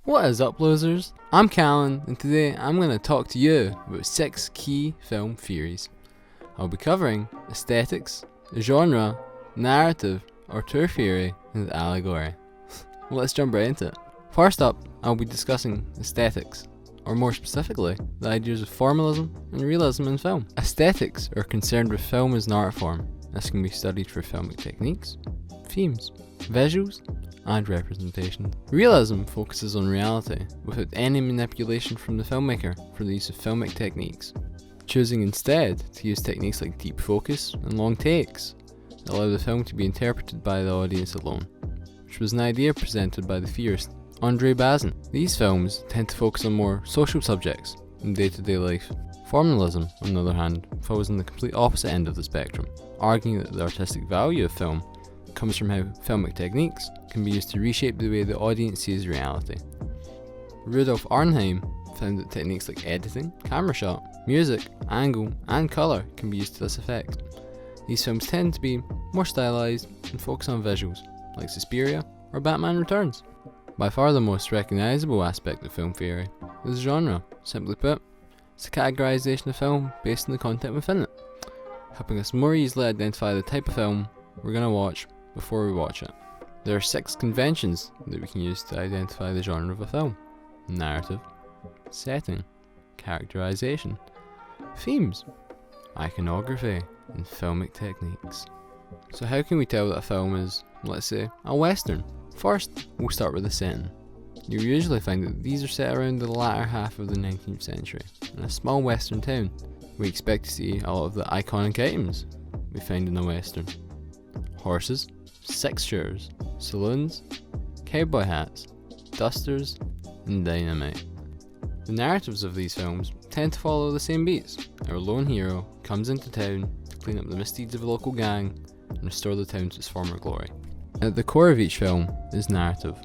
What is up, losers? I'm Callan, and today I'm going to talk to you about 6 key film theories. I'll be covering aesthetics, genre, narrative, auteur theory, and allegory. Let's jump right into it. First up, I'll be discussing aesthetics, or more specifically, the ideas of formalism and realism in film. Aesthetics are concerned with film as an art form. This can be studied for filmic techniques, themes, visuals, and representation. Realism focuses on reality without any manipulation from the filmmaker for the use of filmic techniques, choosing instead to use techniques like deep focus and long takes that allow the film to be interpreted by the audience alone, which was an idea presented by the theorist Andre Bazin. These films tend to focus on more social subjects in day-to-day life. Formalism, on the other hand, falls on the complete opposite end of the spectrum, arguing that the artistic value of film comes from how filmic techniques can be used to reshape the way the audience sees reality. Rudolf Arnheim found that techniques like editing, camera shot, music, angle, and colour can be used to this effect. These films tend to be more stylized and focus on visuals, like Suspiria or Batman Returns. By far the most recognisable aspect of film theory is genre. Simply put, it's a categorisation of film based on the content within it, helping us more easily identify the type of film we're going to watch before we watch it. There are 6 conventions that we can use to identify the genre of a film: narrative, setting, characterization, themes, iconography, and filmic techniques. So how can we tell that a film is, let's say, a western? First, we'll start with the setting. You'll usually find that these are set around the latter half of the 19th century, in a small western town. We expect to see a lot of the iconic items we find in a western: horses, 6-shooters, saloons, cowboy hats, dusters, and dynamite. The narratives of these films tend to follow the same beats. Our lone hero comes into town to clean up the misdeeds of a local gang and restore the town to its former glory. At the core of each film is narrative.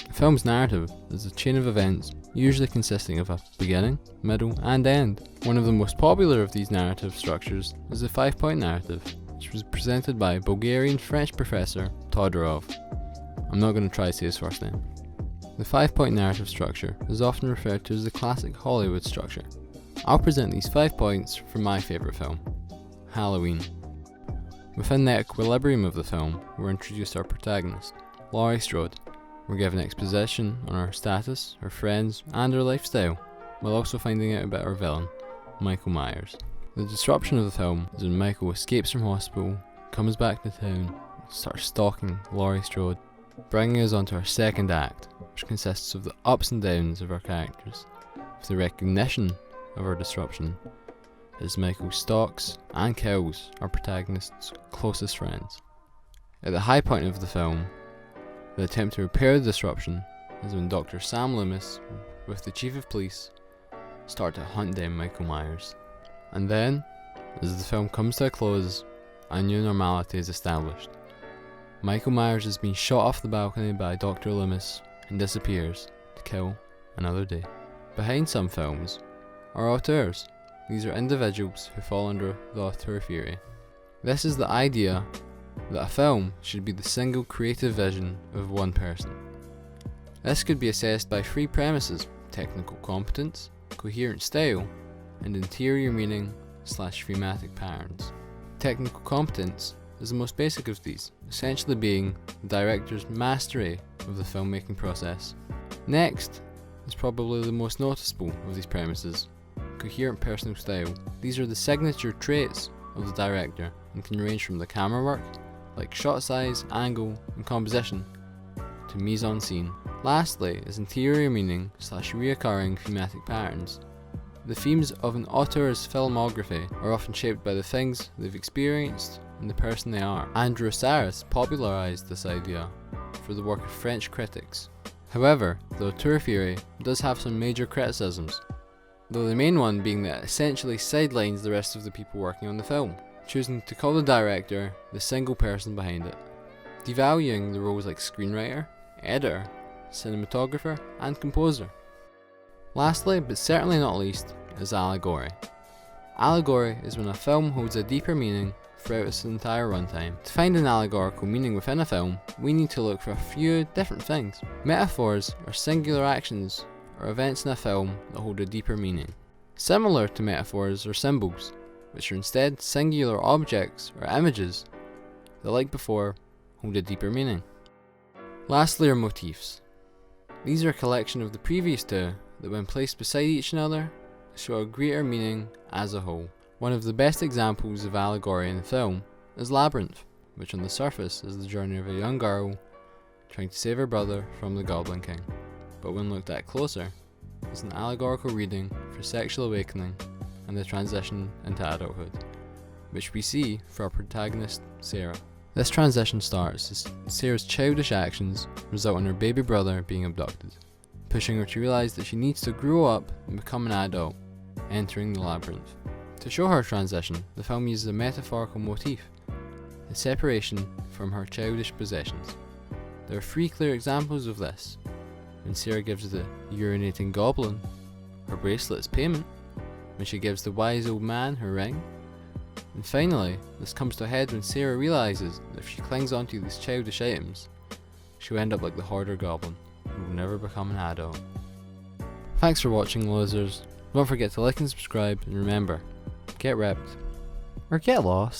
A film's narrative is a chain of events, usually consisting of a beginning, middle, and end. One of the most popular of these narrative structures is the 5-point narrative, which was presented by Bulgarian French professor Todorov. I'm not going to try to say his first name. The 5-point narrative structure is often referred to as the classic Hollywood structure. I'll present these 5 points from my favourite film, Halloween. Within the equilibrium of the film, we're introduced to our protagonist, Laurie Strode. We're given exposition on our status, our friends, and our lifestyle, while also finding out about our villain, Michael Myers. The disruption of the film is when Michael escapes from hospital, comes back to town, and starts stalking Laurie Strode, bringing us onto our second act, which consists of the ups and downs of our characters, with the recognition of our disruption as Michael stalks and kills our protagonist's closest friends. At the high point of the film, the attempt to repair the disruption is when Dr. Sam Loomis, with the Chief of Police, start to hunt down Michael Myers. And then, as the film comes to a close, a new normality is established. Michael Myers has been shot off the balcony by Dr. Loomis and disappears to kill another day. Behind some films are auteurs. These are individuals who fall under the auteur theory. This is the idea that a film should be the single creative vision of one person. This could be assessed by 3 premises: technical competence, coherent style, and interior meaning / thematic patterns. Technical competence is the most basic of these, essentially being the director's mastery of the filmmaking process. Next is probably the most noticeable of these premises: coherent personal style. These are the signature traits of the director and can range from the camera work, like shot size, angle, and composition, to mise-en-scene. Lastly is interior meaning / reoccurring thematic patterns. The themes of an auteur's filmography are often shaped by the things they've experienced and the person they are. Andrew Saris popularised this idea for the work of French critics. However, the auteur theory does have some major criticisms, though the main one being that it essentially sidelines the rest of the people working on the film, choosing to call the director the single person behind it, devaluing the roles like screenwriter, editor, cinematographer, and composer. Lastly, but certainly not least, is allegory. Allegory is when a film holds a deeper meaning throughout its entire runtime. To find an allegorical meaning within a film, we need to look for a few different things. Metaphors are singular actions or events in a film that hold a deeper meaning. Similar to metaphors are symbols, which are instead singular objects or images that, like before, hold a deeper meaning. Lastly are motifs. These are a collection of the previous two that, when placed beside each other, show a greater meaning as a whole. One of the best examples of allegory in the film is Labyrinth, which on the surface is the journey of a young girl trying to save her brother from the Goblin King, but when looked at closer, is an allegorical reading for sexual awakening and the transition into adulthood, which we see for our protagonist Sarah. This transition starts as Sarah's childish actions result in her baby brother being abducted, pushing her to realize that she needs to grow up and become an adult, entering the labyrinth. To show her transition, the film uses a metaphorical motif, the separation from her childish possessions. There are 3 clear examples of this: when Sarah gives the urinating goblin her bracelet as payment, when she gives the wise old man her ring, and finally, this comes to a head when Sarah realizes that if she clings onto these childish items, she'll end up like the hoarder goblin, and will never become an adult. Thanks for watching, losers. Don't forget to like and subscribe, and remember, get ripped or get lost.